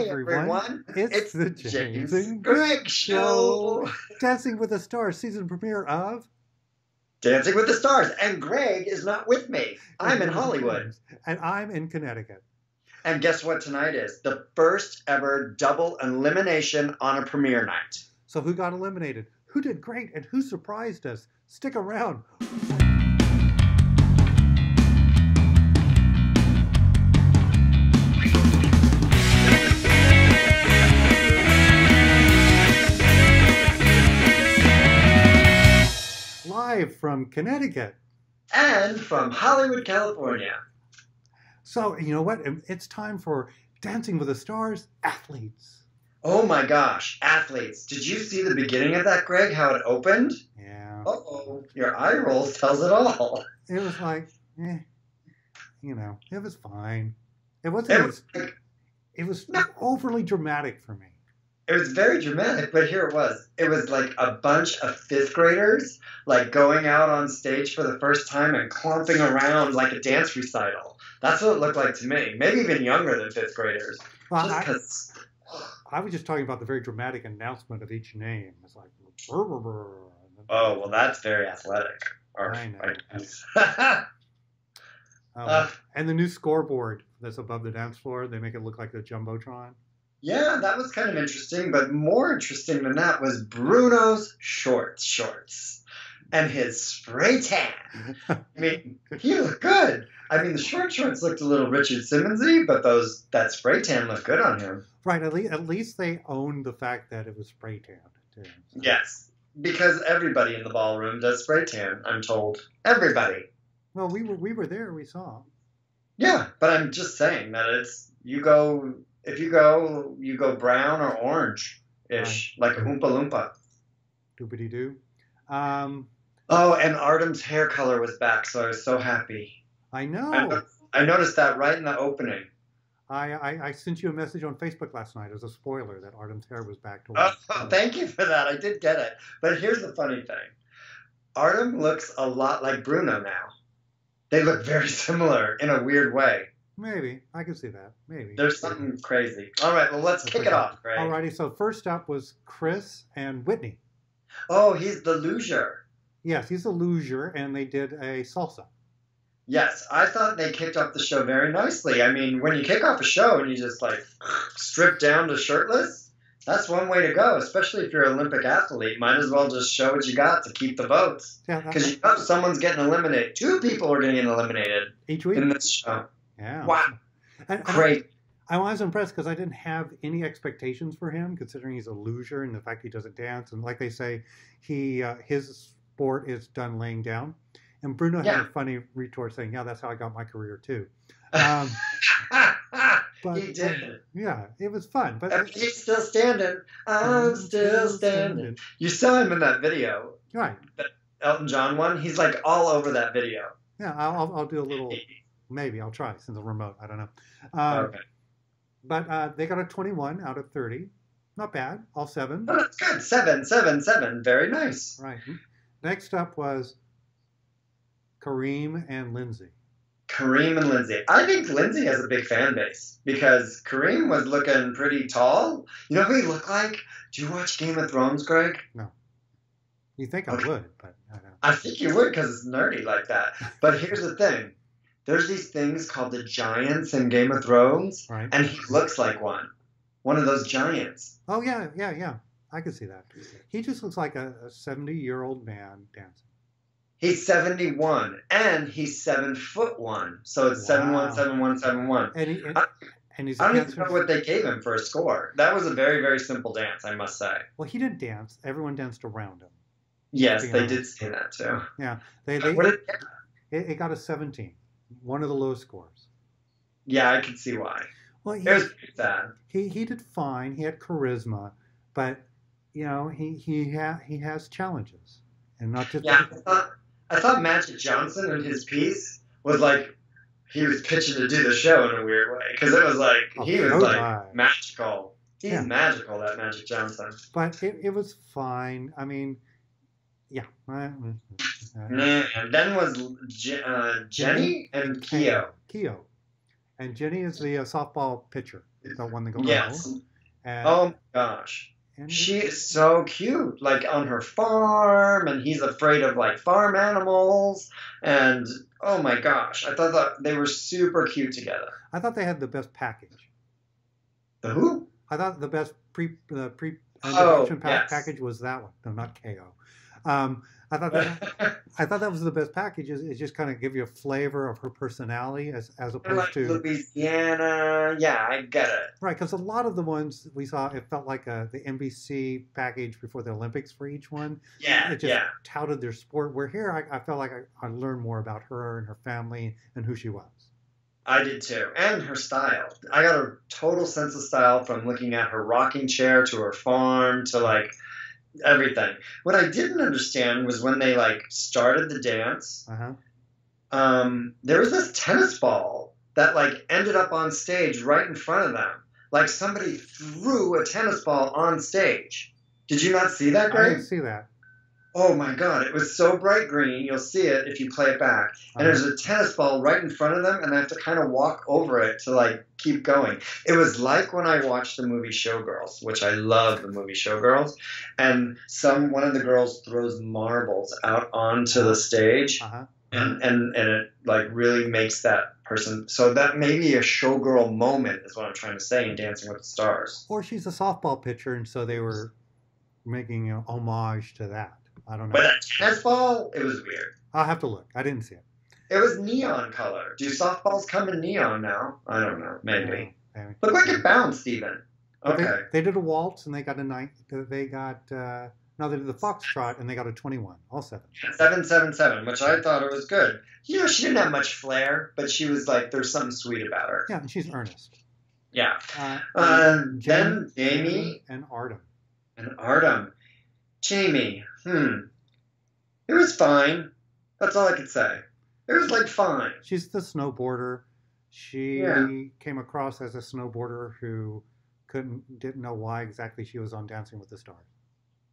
everyone. It's the James James and Greg Show. Dancing with the Stars season premiere of Dancing with the Stars. And Greg is not with me. I'm in Hollywood. And I'm in Connecticut. And guess what tonight is? The first ever double elimination on a premiere night. So who got eliminated? Who did great? And who surprised us? Stick around. Live from Connecticut. And from Hollywood, California. So, you know what? It's time for Dancing with the Stars athletes. Oh my gosh, athletes. Did you see the beginning of that, Greg, how it opened? Yeah. Uh-oh, your eye rolls tells it all. It was like, it was fine. It wasn't. It was overly dramatic for me. It was very dramatic, but here it was. It was like a bunch of fifth graders, like going out on stage for the first time and clomping around like a dance recital. That's what it looked like to me. Maybe even younger than fifth graders. Well, I was just talking about the very dramatic announcement of each name. It's like, oh, well, that's very athletic. I know. And the new scoreboard that's above the dance floor, they make it look like the Jumbotron. Yeah, that was kind of interesting, but more interesting than that was Bruno's shorts and his spray tan. I mean, he looked good. I mean, the shorts looked a little Richard Simmons-y, but that spray tan looked good on him. Right, at least they owned the fact that it was spray tanned, too. So. Yes, because everybody in the ballroom does spray tan, I'm told. Everybody. Well, we were there, we saw. Yeah, but I'm just saying that if you go brown or orange-ish, right. Like a Oompa Loompa. Doobity-doo. Oh, and Artem's hair color was back, so I was so happy. I know. I noticed that right in the opening. I sent you a message on Facebook last night as a spoiler that Artem's hair was back to Oh, thank you for that. I did get it. But here's the funny thing. Artem looks a lot like Bruno now. They look very similar in a weird way. Maybe. I can see that. Maybe. There's something crazy. All right, well, let's kick it off, Greg. All righty, so first up was Chris and Witney. Oh, he's the loser. Yes, he's a loser, and they did a salsa. Yes, I thought they kicked off the show very nicely. I mean, when you kick off a show and you just, strip down to shirtless, that's one way to go, especially if you're an Olympic athlete. Might as well just show what you got to keep the votes. Because you know someone's getting eliminated. 2 people are getting eliminated each week in this show. Yeah. Wow. Great. I was impressed because I didn't have any expectations for him, considering he's a loser and the fact he doesn't dance. And like they say, his sport is done laying down. And Bruno had a funny retort saying, yeah, that's how I got my career, too. But, he did. Yeah, it was fun. But he's still standing. I'm still standing. You saw him in that video. Right. That Elton John one. He's all over that video. Yeah, I'll do a little, maybe I'll try since it's remote. I don't know. Okay. But they got a 21 out of 30. Not bad. All 7. Oh, that's good. 7, 7, 7. Very nice. Right. Next up was Kareem and Lindsay. Kareem and Lindsay. I think Lindsay has a big fan base because Kareem was looking pretty tall. You know who he looked like? Do you watch Game of Thrones, Greg? No. You think I would, but I don't. I think you would because it's nerdy like that. But here's the thing. There's these things called the giants in Game of Thrones, right. And he looks like one of those giants. Oh, yeah. I can see that. He just looks like a 70-year-old man dancing. He's 71, and he's 7'1", so it's 7'1", 7'1", 7'1". And he's I don't even know what they gave him for a score. That was a very, very simple dance, I must say. Well, he didn't dance. Everyone danced around him. Yes, they did say that, too. Yeah. It got a 17, one of the lowest scores. Yeah, I can see why. Well, it was pretty sad. He did fine. He had charisma, but, he has challenges. And not just... Yeah, I thought Magic Johnson and his piece was he was pitching to do the show in a weird way because it was magical. He's magical, that Magic Johnson. But it was fine. I mean, yeah. And then was Jennie and Keo. And Jennie is the softball pitcher. the one that goes Yes. and Oh my gosh. and She is so cute, like on her farm, and he's afraid of like farm animals, and oh my gosh, I thought that they were super cute together. I thought they had the best package. The who? I thought the best pre Oh, introduction yes. package was that one. No, not KO. I thought that was the best package. It just kind of give you a flavor of her personality as opposed Like to Louisiana. Yeah, I get it. right. Because a lot of the ones we saw, it felt like the NBC package before the Olympics for each one. Yeah, It just touted their sport. Where here, I felt like I learned more about her and her family and who she was. I did too. And her style. I got a total sense of style from looking at her rocking chair to her farm to like everything. What I didn't understand was when they like started the dance, there was this tennis ball that like ended up on stage right in front of them. Like somebody threw a tennis ball on stage. Did you not see that, Greg? I didn't see that. Oh my God, it was so bright green. You'll see it if you play it back. And there's a tennis ball right in front of them, and they have to kind of walk over it to like keep going. It was like when I watched the movie Showgirls, which I love the movie Showgirls, and one of the girls throws marbles out onto the stage, and it like really makes that person. So that may be a showgirl moment is what I'm trying to say in Dancing with the Stars. Or she's a softball pitcher, and so they were making an homage to that. I don't know. But a tennis ball, it was weird. I'll have to look. I didn't see it. It was neon color. Do softballs come in neon now? I don't know. Maybe. Look like it bounced even. Okay. They did a waltz and they got a night. They got no, they did the foxtrot and they got a 21. All 7. 777, which I thought it was good. You know, she didn't have much flair, but she was like, there's something sweet about her. Yeah, and she's earnest. Yeah. Then Jamie and Artem. Jamie. It was fine. That's all I could say. It was like fine. She's the snowboarder. She came across as a snowboarder who didn't know why exactly she was on Dancing with the Stars.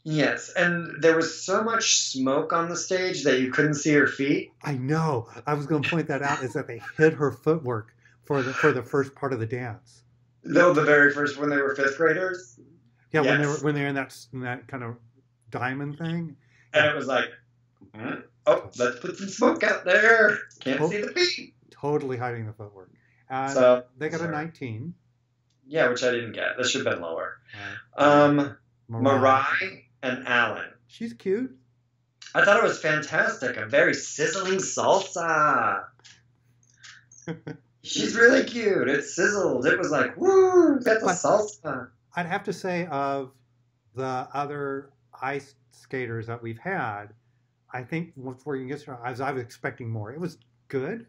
Yes, and there was so much smoke on the stage that you couldn't see her feet. I know. I was going to point that out. Is that they hid her footwork for the first part of the dance. No, the very first when they were 5th graders. Yeah, when they were in that kind of diamond thing. And it was like, let's put some smoke out there. Can't see the feet. Totally hiding the footwork. So they got a 19. Yeah, which I didn't get. This should have been lower. Mirai and Alan. She's cute. I thought it was fantastic. A very sizzling salsa. She's really cute. It sizzled. It was like, woo, that's a salsa. I'd have to say of the other ice skaters that we've had, I think before you get started, I was expecting more. It was good,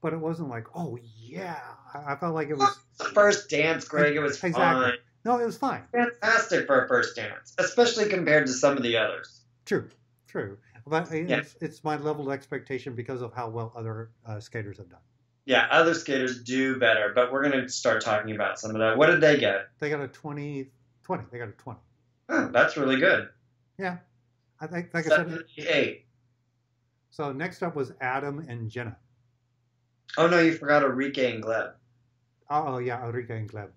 but it wasn't like, oh yeah. I felt like it was the first dance, Greg. It was fine. No, it was fine. Fantastic for a first dance, especially compared to some of the others. True. But it's my level of expectation because of how well other skaters have done. Yeah, other skaters do better, but we're going to start talking about some of that. What did they get? They got a 20. They got a 20. Oh, that's really good. Yeah. I think, like 78. I said. So next up was Adam and Jenna. Oh, no, you forgot Enrique and Gleb. Oh, yeah, Enrique and Gleb.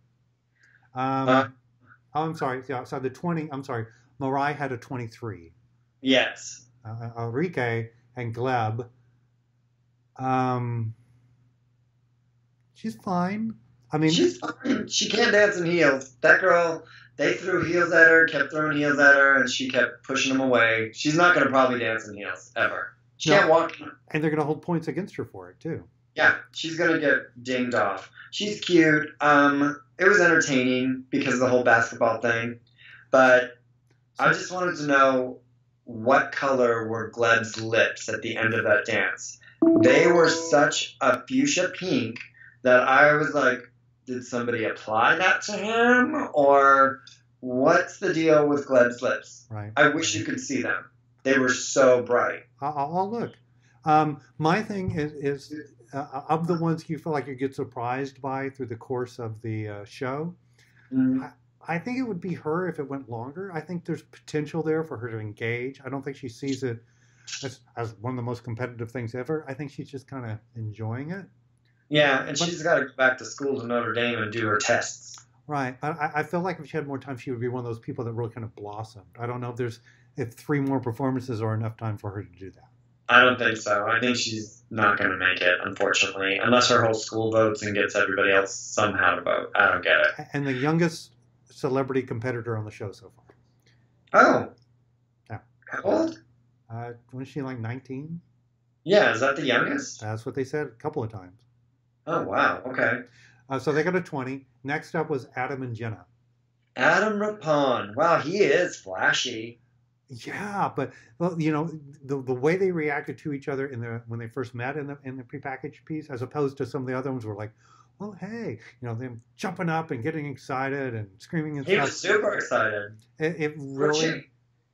I'm sorry. Yeah, so the 20, I'm sorry. Mirai had a 23. Yes. Enrique and Gleb. She's fine. I mean, she's fine. She can't dance in heels. That girl, they threw heels at her, kept throwing heels at her, and she kept pushing them away. She's not going to probably dance in heels, ever. She can't walk. And they're going to hold points against her for it, too. Yeah, she's going to get dinged off. She's cute. It was entertaining because of the whole basketball thing. But I just wanted to know what color were Gleb's lips at the end of that dance. They were such a fuchsia pink that I was like, did somebody apply that to him? Or what's the deal with Gleb's lips? Right. I wish you could see them. They were so bright. I'll look. My thing is of the ones you feel like you get surprised by through the course of the show, I think it would be her if it went longer. I think there's potential there for her to engage. I don't think she sees it as one of the most competitive things ever. I think she's just kind of enjoying it. Yeah, and she's got to go back to school to Notre Dame and do her tests. Right. I feel like if she had more time, she would be one of those people that really kind of blossomed. I don't know if 3 more performances are enough time for her to do that. I don't think so. I think she's not going to make it, unfortunately, unless her whole school votes and gets everybody else somehow to vote. I don't get it. And the youngest celebrity competitor on the show so far. Oh. Yeah. How old? Wasn't she like 19? Yeah, is that the youngest? That's what they said a couple of times. Oh, wow. Okay. So they got a 20. Next up was Artem and Jenna. Artem Rippon. Wow, he is flashy. Yeah, but well, you know, the way they reacted to each other when they first met in the prepackaged piece, as opposed to some of the other ones, were like, "Oh, hey," you know, them jumping up and getting excited and screaming and stuff. He was super excited. It really,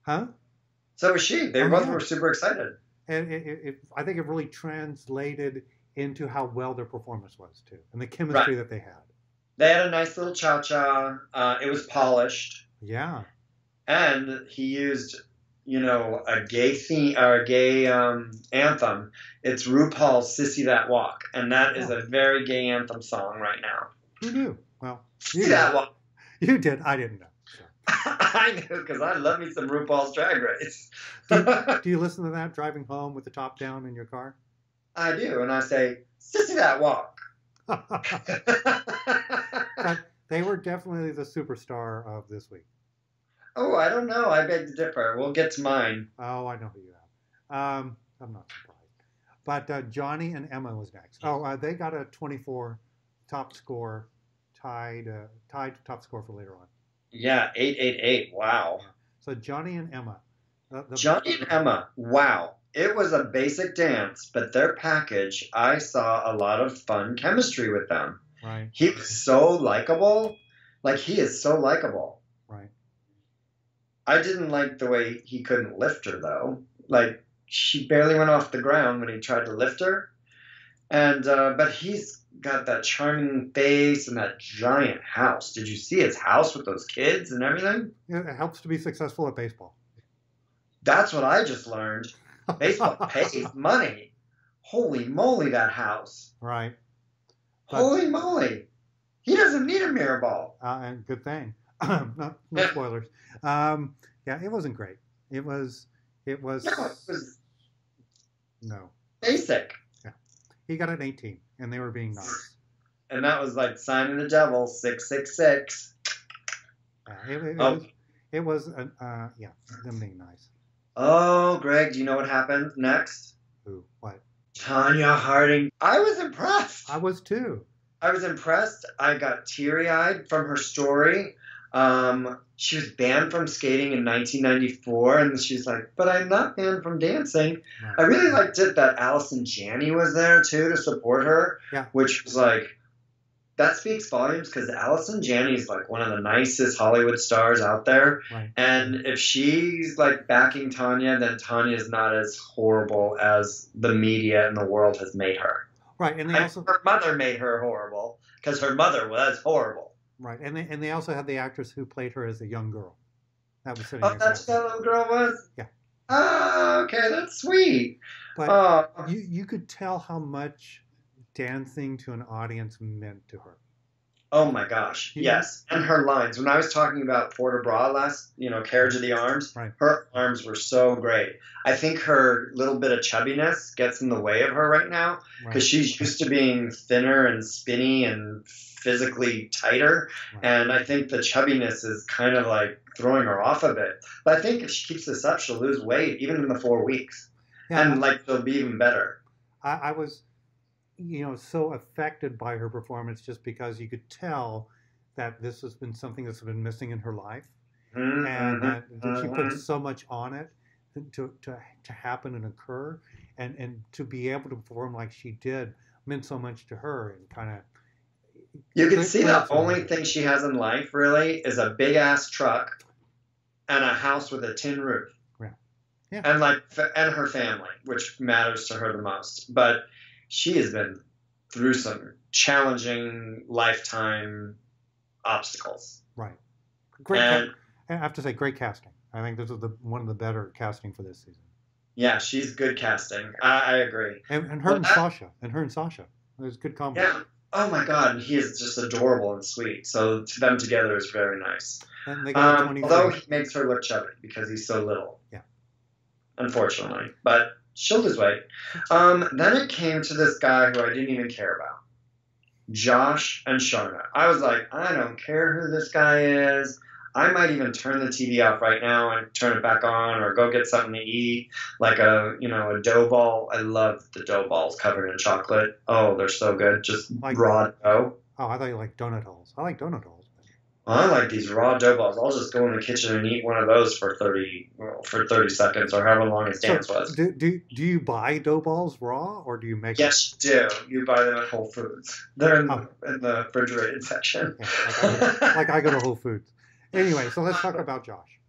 huh? So was she. They both were super excited. And I think it really translated into how well their performance was too, and the chemistry that they had. They had a nice little cha-cha. It was polished. Yeah. And he used, you know, a gay theme or a gay anthem. It's RuPaul's "Sissy That Walk," and that is a very gay anthem song right now. Who knew? Well, Sissy That Walk. You did. I didn't know. So. I knew because I love me some RuPaul's Drag Race. do you listen to that driving home with the top down in your car? I do, and I say, "Sissy That Walk." But they were definitely the superstar of this week. Oh, I don't know. I beg to differ. We'll get to mine. Oh, I know who you have. I'm not surprised. But Johnny and Emma was next. Oh, they got a 24 top score, tied top score for later on. Yeah, 888. Wow. So Johnny and Emma. Johnny and Emma. Wow. It was a basic dance, but their package, I saw a lot of fun chemistry with them. Right. He was so likable. Like, he is so likable. Right. I didn't like the way he couldn't lift her, though. Like, she barely went off the ground when he tried to lift her. And, but he's got that charming face and that giant house. Did you see his house with those kids and everything? Yeah, it helps to be successful at baseball. That's what I just learned. Baseball pays money. Holy moly, that house. Right. But, holy moly. He doesn't need a mirror ball. And good thing. No spoilers. Yeah, it wasn't great. It was. No. Basic. Yeah. He got an 18, and they were being nice. And that was like signing the devil, 666. Yeah, it was them being nice. Oh, Greg, do you know what happened next? Who? What? Tonya Harding. I was impressed. I was too. I was impressed. I got teary-eyed from her story. She was banned from skating in 1994, and she's like, but I'm not banned from dancing. Right. I really liked it that Allison Janney was there, too, to support her, which was like, that speaks volumes because Allison Janney is like one of the nicest Hollywood stars out there. Right. And if she's like backing Tonya, then Tonya is not as horrible as the media and the world has made her. Right. And her mother made her horrible because her mother was horrible. Right. And they also had the actress who played her as a young girl. That was sitting that's what that little girl was? Yeah. Oh, okay. That's sweet. But you could tell how much dancing to an audience meant to her. Oh my gosh, yes. And her lines. When I was talking about Porter Bra last, Carriage of the Arms, right. Her arms were so great. I think her little bit of chubbiness gets in the way of her right now because she's used to being thinner and spinny and physically tighter. Right. And I think the chubbiness is kind of like throwing her off a bit. But I think if she keeps this up, she'll lose weight even in the 4 weeks. Yeah, and she'll be even better. I was so affected by her performance just because you could tell that this has been something that's been missing in her life. Mm-hmm. And that she put so much on it to happen and occur. And to be able to perform like she did meant so much to her and kind of... You can see the only thing she has in life, really, is a big-ass truck and a house with a tin roof. Yeah. And her family, which matters to her the most. But she has been through some challenging lifetime obstacles. Right. Great. I have to say, great casting. I think this is one of the better casting for this season. Yeah, she's good casting. I agree. And her and Sasha. It was good combo. Yeah. Oh my God, and he is just adorable and sweet. So them together is very nice. And they got although he makes her look chubby because he's so little. Yeah. Unfortunately, but she'll lose weight. Then it came to this guy who I didn't even care about, Josh and Sharna. I was like, I don't care who this guy is. I might even turn the TV off right now and turn it back on, or go get something to eat, like a dough ball. I love the dough balls covered in chocolate. Oh, they're so good. Just raw dough. Oh, I thought you liked donut holes. I like donut holes. Well, I like these raw dough balls. I'll just go in the kitchen and eat one of those for 30 seconds, or however long his dance was. Do you buy dough balls raw, or do you make them? Yes, you do. You buy them at Whole Foods. They're in the refrigerated section. Yeah, like I go to Whole Foods. Anyway, so let's talk about Josh.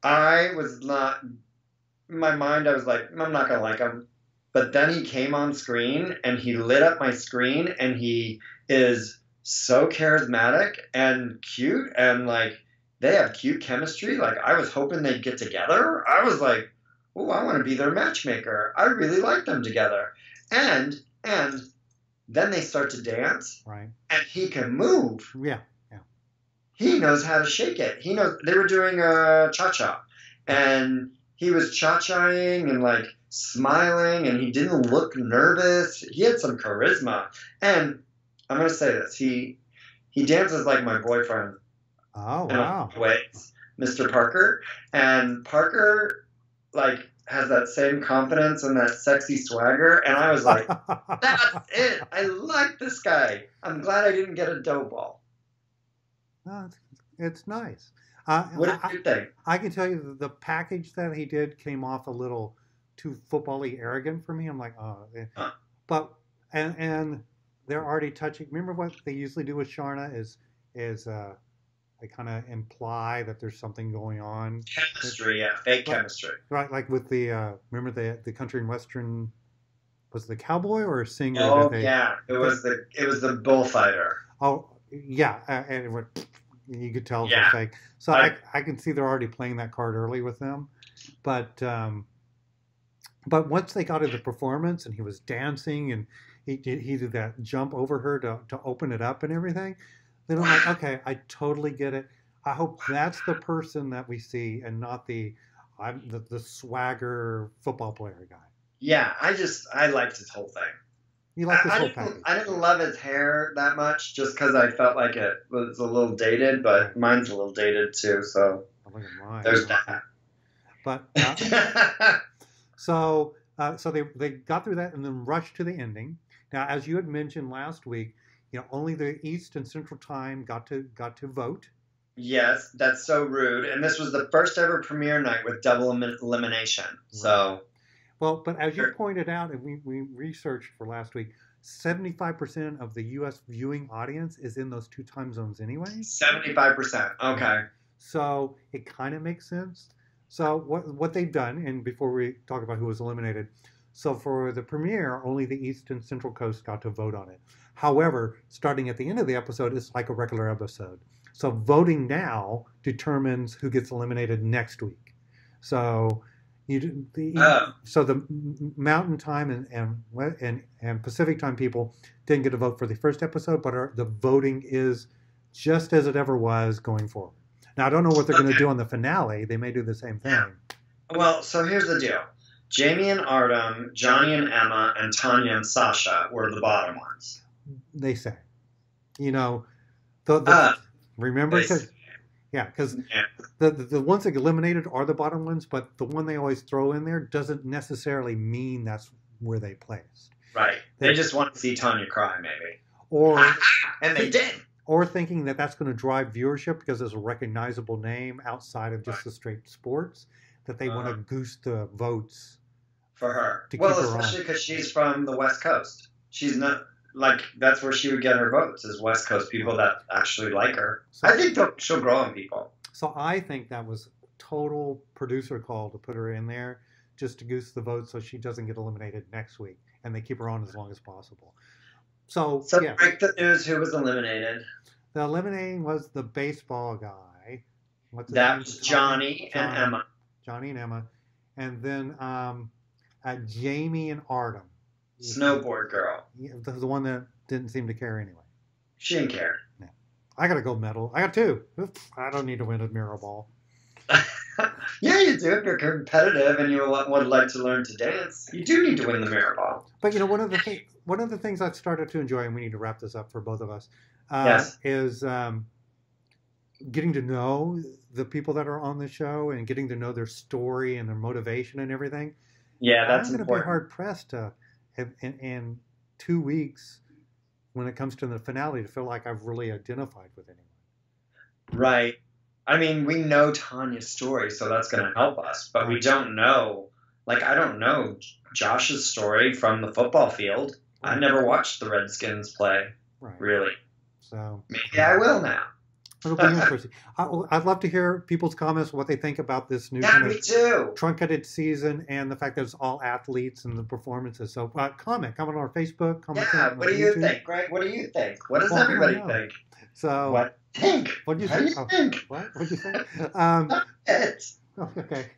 I was not, in my mind, I was like, I'm not going to like him. But then he came on screen, and he lit up my screen, and he is so charismatic and cute, and like they have cute chemistry. Like I was hoping they'd get together. I was like, oh, I want to be their matchmaker. I really like them together. And then they start to dance. Right. And he can move. Yeah. He knows how to shake it. He knows. They were doing a cha-cha, and he was cha-chaing and like smiling, and he didn't look nervous. He had some charisma. And I'm going to say this. He dances like my boyfriend. Oh, wow. Ways, Mr. Parker. And Parker, like, has that same confidence and that sexy swagger. And I was like, that's it. I like this guy. I'm glad I didn't get a dough ball. No, it's nice. What did you think? I can tell you the package that he did came off a little too football-y arrogant for me. I'm like, oh. But, and they're already touching. Remember what they usually do with Sharna is they kind of imply that there's something going on. Chemistry, yeah, fake chemistry. Right, like with the remember the country and western, was it the cowboy or a singer? Oh yeah, it was the bullfighter. Oh yeah, and it went, you could tell it was fake. So I can see they're already playing that card early with them, but once they got into the performance and he was dancing and he did that jump over her to open it up and everything, then I'm like, okay, I totally get it. I hope that's the person that we see and not the swagger football player guy. Yeah, I liked his whole thing. You like this whole package? I didn't love his hair that much just because I felt like it was a little dated, but mine's a little dated too, so there's that. But so they got through that and then rushed to the ending. Now, as you had mentioned last week, only the East and Central Time got to vote. Yes, that's so rude. And this was the first ever premiere night with double elimination. Right. So, well, but as you pointed out, and we researched for last week, 75% of the U.S. viewing audience is in those two time zones anyway. 75%. Okay. So it kind of makes sense. So what they've done, and before we talk about who was eliminated, so for the premiere, only the East and Central Coast got to vote on it. However, starting at the end of the episode, it's like a regular episode. So voting now determines who gets eliminated next week. So so the Mountain Time and Pacific Time people didn't get to vote for the first episode, but the voting is just as it ever was going forward. Now, I don't know what they're going to do on the finale. They may do the same thing. Well, so here's the deal. Jamie and Artem, Johnny and Emma, and Tonya and Sasha were the bottom ones. They say. Remember? Because the ones that get eliminated are the bottom ones, but the one they always throw in there doesn't necessarily mean that's where they placed. Right. They just want to see Tonya cry, maybe. And they did. Or thinking that that's going to drive viewership because there's a recognizable name outside of just the straight sports, that they want to goose the votes for her. Well, especially because she's from the West Coast. She's not, like, that's where she would get her votes, is West Coast people that actually like her. So, I think she'll grow on people. So I think that was a total producer call to put her in there just to goose the votes so she doesn't get eliminated next week, and they keep her on as long as possible. So break the news. Who was eliminated? The eliminating was the baseball guy. That was Johnny and Emma. Johnny and Emma. And then Jamie and Artem. Snowboard girl. The one that didn't seem to care anyway. She didn't care. Yeah. I got a gold medal. I got 2. I don't need to win a mirror ball. Yeah, you do. If you're competitive and you would like to learn to dance, you do need to win the mirror ball. But one of the things I've started to enjoy, and we need to wrap this up for both of us, yes, is getting to know the people that are on the show and getting to know their story and their motivation and everything. Yeah, that's I'm going important. to be hard pressed to, in 2 weeks, when it comes to the finale, to feel like I've really identified with anyone. Right. I mean, we know Tonya's story, so that's going to help us. But we don't know. Like, I don't know Josh's story from the football field. I never watched the Redskins play, really. So maybe I will now. It'll be interesting. I'd love to hear people's comments, what they think about this new me too. truncated season and the fact that it's all athletes and the performances. So comment on our Facebook. Comment what do you think, Greg? What do you think? What does everybody think? So what do you think? What do you think? What do you think? Okay.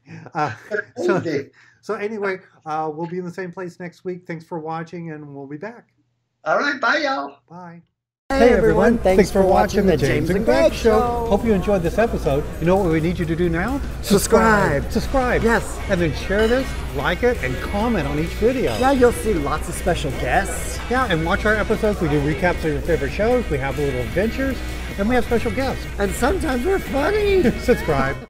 So anyway, we'll be in the same place next week. Thanks for watching, and we'll be back. All right, bye, y'all. Bye. Hey everyone, thanks for watching the James and Greg Show. Hope you enjoyed this episode. You know what we need you to do now? Subscribe. Yes. And then share this, like it, and comment on each video. Yeah, you'll see lots of special guests. Yeah, and watch our episodes. We do recaps of your favorite shows. We have little adventures, and we have special guests. And sometimes we're funny. Subscribe.